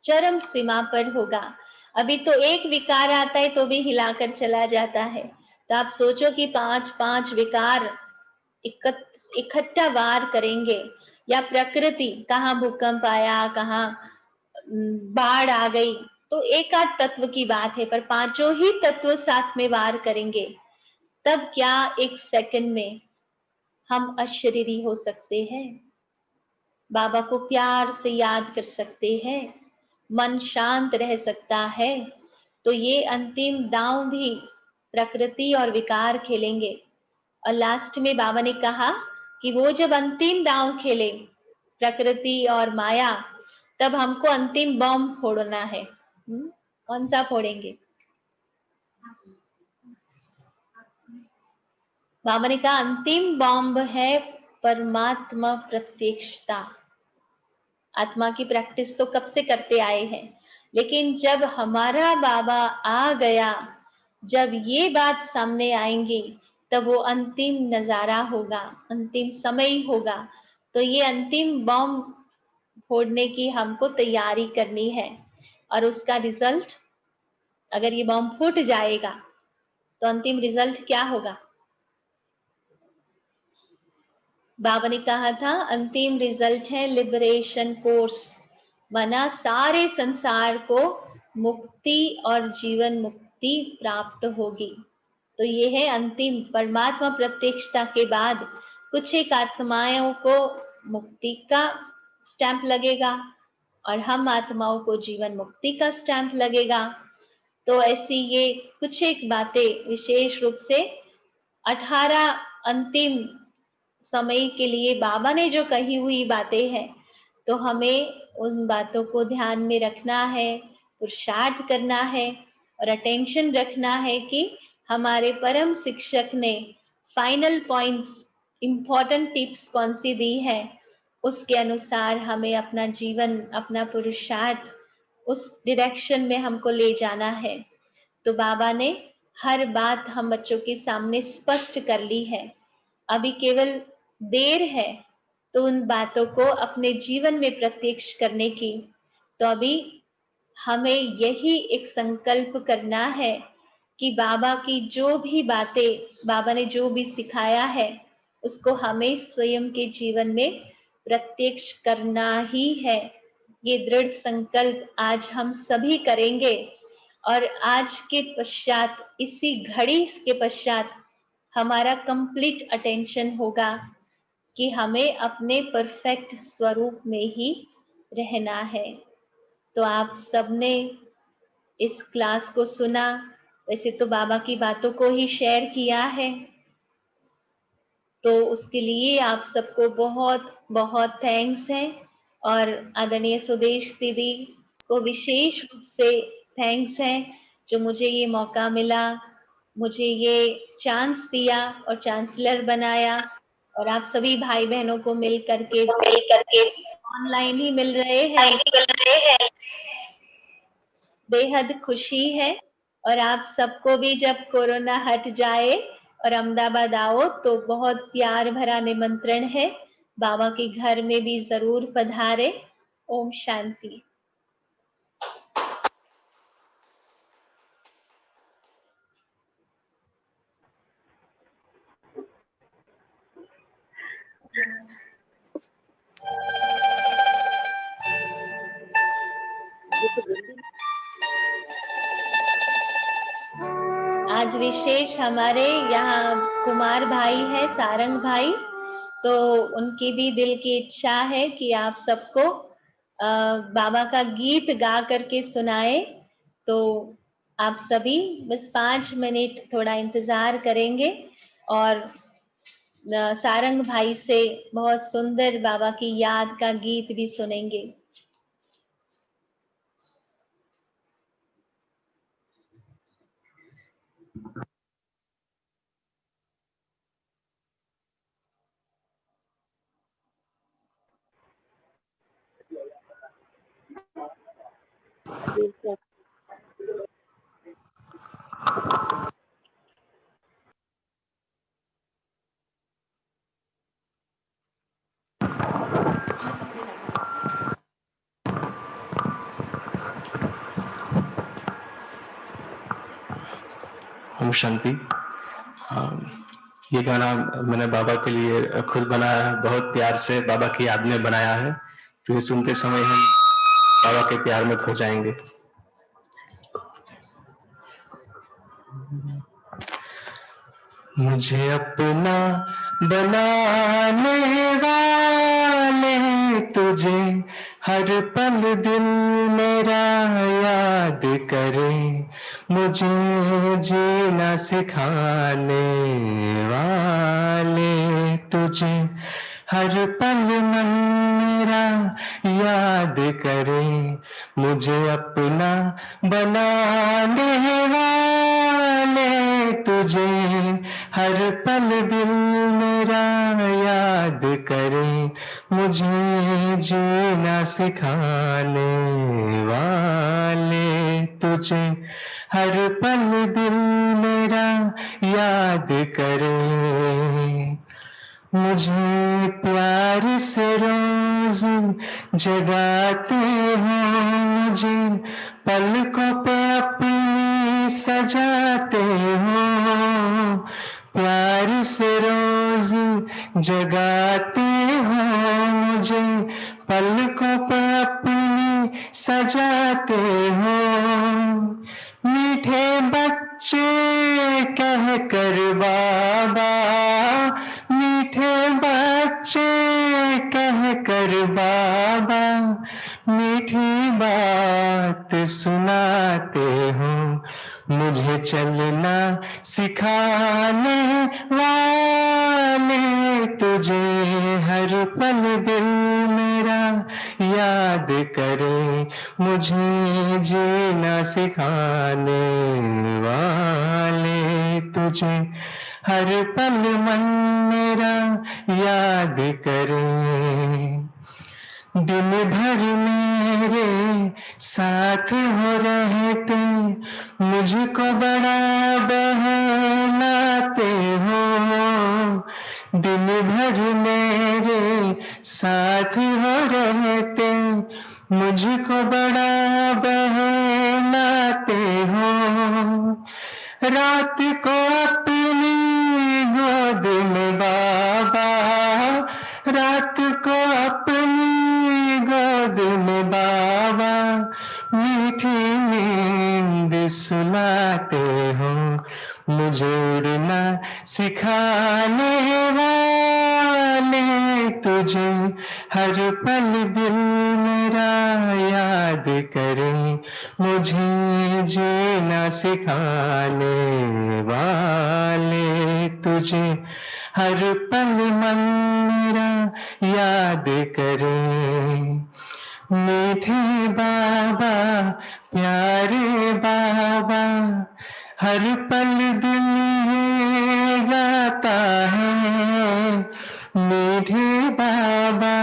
चरम सीमा पर होगा। अभी तो एक विकार आता है तो भी हिलाकर चला जाता है। तो आप सोचो कि 5 विकार इकट्ठा वार करेंगे, या प्रकृति, कहाँ भूकंप आया, कहाँ बाढ़ आ गई, तो एक आध तत्व की बात है, पर पांचों ही तत्व साथ में वार करेंगे। तब क्या एक सेकंड में हम अशरीरी हो सकते हैं, बाबा को प्यार से याद कर सकते हैं, मन शांत रह सकता है। तो ये अंतिम दांव भी प्रकृति और विकार खेलेंगे। और लास्ट में बाबा ने कहा कि वो जब अंतिम दांव खेले प्रकृति और माया, तब हमको अंतिम बॉम्ब फोड़ना है। कौन सा फोड़ेंगे? बाबा ने कहा अंतिम बॉम्ब है परमात्मा प्रत्यक्षता। आत्मा की प्रैक्टिस तो कब से करते आए हैं, लेकिन जब हमारा बाबा आ गया, जब ये बात सामने आएंगी तब वो अंतिम नजारा होगा, अंतिम समय होगा। तो ये अंतिम बॉम्ब फोड़ने की हमको तैयारी करनी है, और उसका रिजल्ट, अगर ये बॉम्ब फूट जाएगा तो अंतिम रिजल्ट क्या होगा? बाबा ने कहा था अंतिम रिजल्ट है लिबरेशन कोर्स, माना सारे संसार को मुक्ति और जीवन मुक्ति प्राप्त होगी। तो ये है अंतिम परमात्मा प्रत्यक्षता के बाद कुछ एक आत्माओं को मुक्ति का स्टैंप लगेगा और हम आत्माओं को जीवन मुक्ति का स्टैंप लगेगा। तो ऐसी ये कुछ एक बातें विशेष रूप से 18 अंतिम समय के लिए बाबा ने जो कही हुई बातें हैं, तो हमें उन बातों को ध्यान में रखना है, पुरुषार्थ करना है और अटेंशन रखना है कि हमारे परम शिक्षक ने फाइनल पॉइंट्स, इम्पोर्टेंट टिप्स कौन सी दी है, उसके अनुसार हमें अपना जीवन, अपना पुरुषार्थ उस डायरेक्शन में हमको ले जाना है। तो बाबा ने हर बात हम बच्चों के सामने स्पष्ट कर ली है। अभी केवल देर है तो उन बातों को अपने जीवन में प्रत्यक्ष करने की। तो अभी हमें यही एक संकल्प करना है कि बाबा की जो भी बातें, बाबा ने जो भी सिखाया है, उसको हमें स्वयं के जीवन में प्रत्यक्ष करना ही है। ये दृढ़ संकल्प आज हम सभी करेंगे, और आज के पश्चात, इसी घड़ी के पश्चात हमारा कंप्लीट अटेंशन होगा कि हमें अपने परफेक्ट स्वरूप में ही रहना है। तो आप सबने इस क्लास को सुना, वैसे तो बाबा की बातों को ही शेयर किया है, तो उसके लिए आप सबको बहुत बहुत थैंक्स है। और आदरणीय सुदेश दीदी को विशेष रूप से थैंक्स है, जो मुझे ये मौका मिला, मुझे ये चांस दिया और चांसलर बनाया, और आप सभी भाई बहनों को मिल करके ऑनलाइन ही मिल रहे हैं, बेहद खुशी है। और आप सबको भी जब कोरोना हट जाए और अहमदाबाद आओ तो बहुत प्यार भरा निमंत्रण है, बाबा के घर में भी जरूर पधारे। ओम शांति। आज विशेष हमारे यहाँ कुमार भाई है, सारंग भाई, तो उनकी भी दिल की इच्छा है कि आप सबको बाबा का गीत गा करके सुनाए। तो आप सभी बस 5 मिनट थोड़ा इंतजार करेंगे और सारंग भाई से बहुत सुंदर बाबा की याद का गीत भी सुनेंगे। ओम शांति। ये गाना मैंने बाबा के लिए खुद बनाया है, बहुत प्यार से बाबा की याद में बनाया है, तो ये सुनते समय हम बाबा के प्यार में खो जाएंगे। मुझे अपना बनाने वाले तुझे हर पल दिल मेरा याद करे, मुझे जीना सिखाने वाले तुझे हर पल मन मेरा याद करे, मुझे अपना बनाने वाले तुझे हर पल दिल मेरा याद करे, मुझे जीना सिखाने वाले तुझे हर पल दिल मेरा याद करे। मुझे प्यार से रोज जगाते हो, मुझे पलकों पे अपनी सजाते हो। प्यार से रोज जगाते हो, मुझे पलकों पे अपनी सजाते हो। मीठे बच्चे कह कर बाबा, मीठे बच्चे कह कर बाबा, मीठी बात सुनाते हो। मुझे चलना सिखाने वाले, तुझे हर पल दिल मेरा याद करे। मुझे जीना सिखाने वाले, तुझे हर पल मन मेरा याद करे। दिन भर मेरे साथ हो रहते, मुझको बड़ा बहलाते हो। दिन भर मेरे साथ हो रहते, मुझको बड़ा बहलाते हो। रात को अपनी गोद में बाबा, रात को अपनी गोद में बाबा, मीठी नींद सुलाते हो। मुझे उड़ना सिखाने वाले, तुझे हर पल दिल मेरा याद करे। मुझे जीना सिखाने वाले, तुझे हर पल मन मेरा याद करे। मीठे बाबा, प्यारे बाबा, हर पल दिल ये गाता है। मीठे बाबा,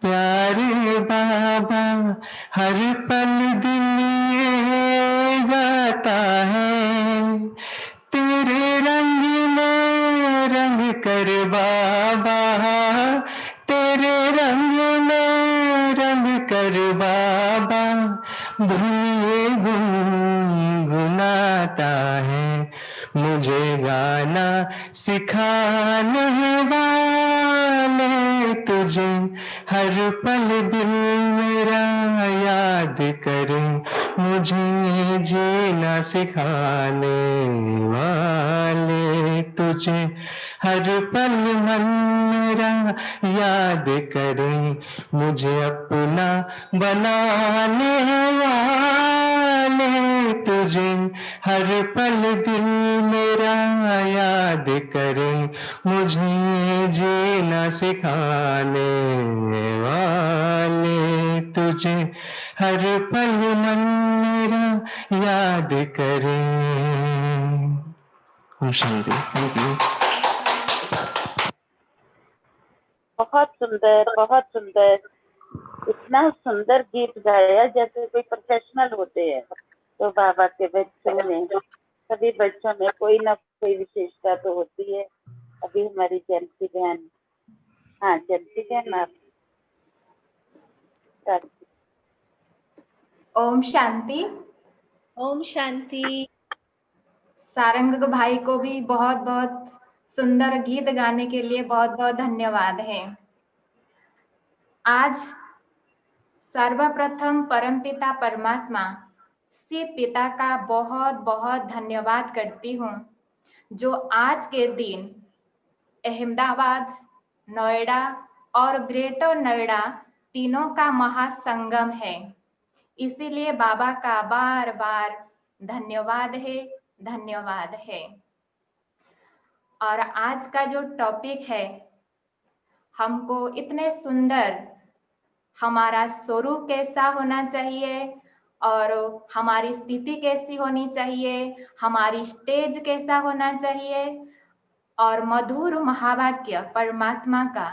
प्यारे बाबा, हर पल दिल ये गाता है। तेरे रंग में रंग कर बाबा, तेरे रंग में रंग कर बाबा, धुए गुनगुनाता है। मुझे गाना सिखाने वाले, तुझे हर पल दिल मेरा याद करे। मुझे जीना सिखाने वाले, तुझे हर पल मन मेरा याद करे। मुझे अपना बनाने वाले, तुझे हर पल दिल मेरा याद करे। मुझे जीना सिखाने वाले, तुझे हर पल मन मेरा याद करे। ओम शांति। Thank you. बहुत सुंदर, बहुत सुंदर। इतना सुंदर गीत गाया जैसे कोई प्रोफेशनल होते हैं। तो बाबा के बच्चों में, सभी बच्चों में कोई ना कोई विशेषता तो होती है। अभी हमारी जयंती बहन, हाँ जयंती बहन आप। ओम शांति। ओम शांति। सारंग भाई को भी बहुत बहुत सुंदर गीत गाने के लिए बहुत बहुत धन्यवाद है। आज सर्वप्रथम परमपिता परमात्मा शिव पिता का बहुत बहुत धन्यवाद करती हूँ, जो आज के दिन अहमदाबाद, नोएडा और ग्रेटर नोएडा तीनों का महासंगम है। इसीलिए बाबा का बार बार धन्यवाद है, धन्यवाद है। और आज का जो टॉपिक है, हमको इतने सुंदर हमारा स्वरूप कैसा होना चाहिए और हमारी स्थिति कैसी होनी चाहिए, हमारी स्टेज कैसा होना चाहिए, और मधुर महावाक्य परमात्मा का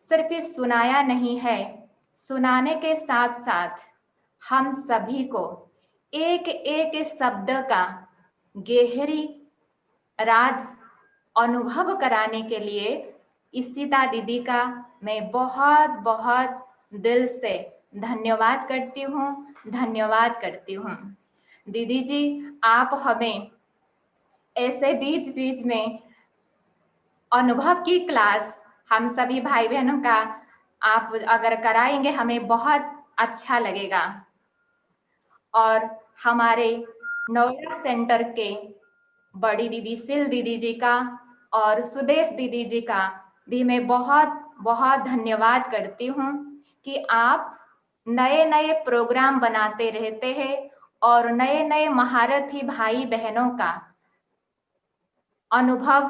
सिर्फ सुनाया नहीं है, सुनाने के साथ साथ हम सभी को एक एक शब्द का गहरी राज अनुभव कराने के लिए इशिता दीदी का मैं बहुत बहुत दिल से धन्यवाद करती हूँ, धन्यवाद करती हूँ। दीदी जी, आप हमें ऐसे बीच बीच में अनुभव की क्लास हम सभी भाई बहनों का आप अगर कराएंगे हमें बहुत अच्छा लगेगा। और हमारे नोएडा सेंटर के बड़ी दीदी सिल दीदी जी का और सुदेश दीदी जी का भी मैं बहुत बहुत धन्यवाद करती हूँ कि आप नए नए प्रोग्राम बनाते रहते हैं और नए नए महारथी भाई बहनों का अनुभव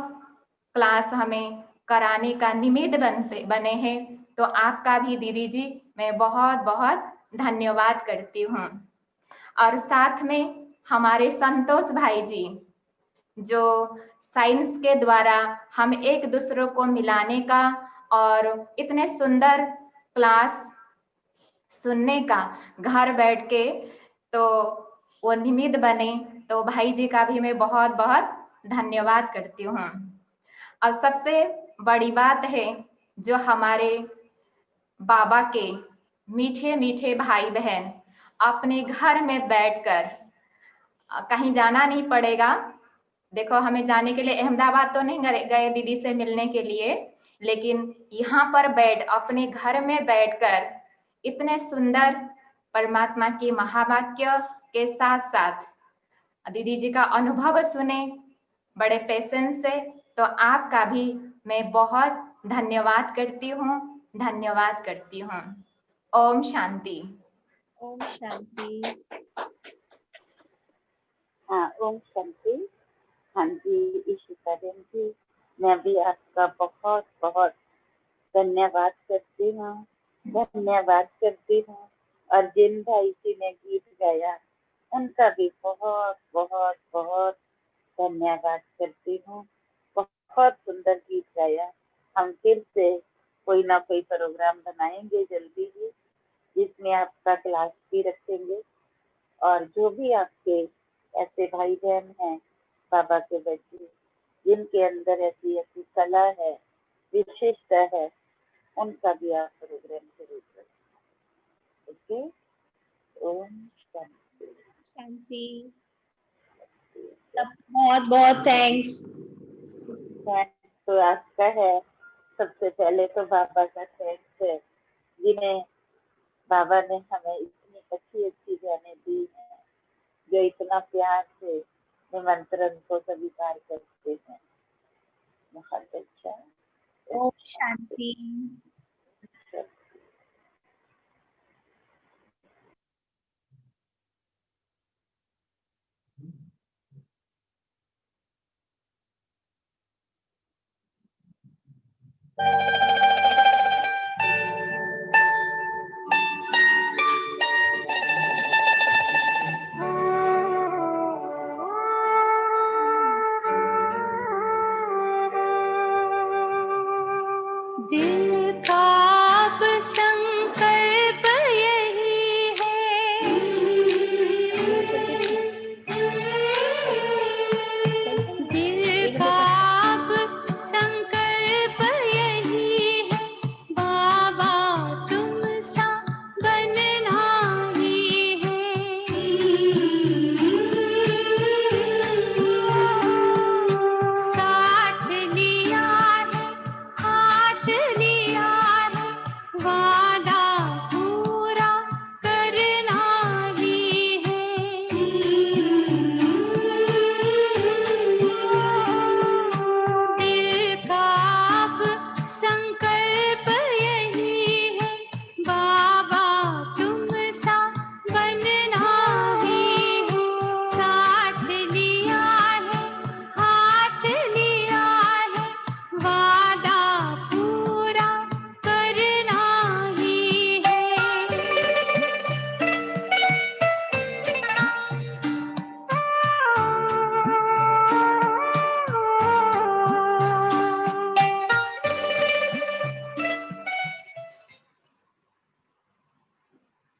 क्लास हमें कराने का निमित्त बने हैं। तो आपका भी दीदी जी मैं बहुत बहुत धन्यवाद करती हूँ। और साथ में हमारे संतोष भाई जी जो साइंस के द्वारा हम एक दूसरे को मिलाने का और इतने सुंदर क्लास सुनने का घर बैठ के तो वो निमित्त बने, तो भाई जी का भी मैं बहुत बहुत धन्यवाद करती हूँ। और सबसे बड़ी बात है जो हमारे बाबा के मीठे मीठे भाई बहन अपने घर में बैठकर कहीं जाना नहीं पड़ेगा। देखो हमें जाने के लिए अहमदाबाद तो नहीं गए दीदी से मिलने के लिए, लेकिन यहाँ पर अपने घर में बैठकर इतने सुंदर परमात्मा की महावाक्य के साथ साथ दीदी जी का अनुभव सुने बड़े पेशेंस से। तो आपका भी मैं बहुत धन्यवाद करती हूँ, धन्यवाद करती हूँ। ओम शांति। ओम शांति। हाँ, ओम शांति। हाँ जी इशिता बहन जी, मैं भी आपका बहुत बहुत धन्यवाद करती हूँ, धन्यवाद करती हूँ। और जिन भाई जी ने गीत गाया उनका भी बहुत बहुत बहुत धन्यवाद करती हूँ। बहुत सुंदर गीत गाया। हम फिर से कोई ना कोई प्रोग्राम बनाएंगे जल्दी ही, जिसमें आपका क्लास भी रखेंगे। और जो भी आपके ऐसे भाई बहन हैं बाबा के बच्चे जिनके अंदर ऐसी ऐसी कला है, विशेषता है, उनका भी आप प्रोग्राम जरूर करें। ओके, ओम शांति। शांति। बहुत बहुत थैंक्स। तो आपका है। सबसे पहले तो बाबा का थैंक्स है जिन्हें बाबा ने हमें इतनी अच्छी अच्छी गाने दी हैं, जो इतना प्यार से निमंत्रण को स्वीकार करते हैं। बहुत अच्छा। ओम शांति।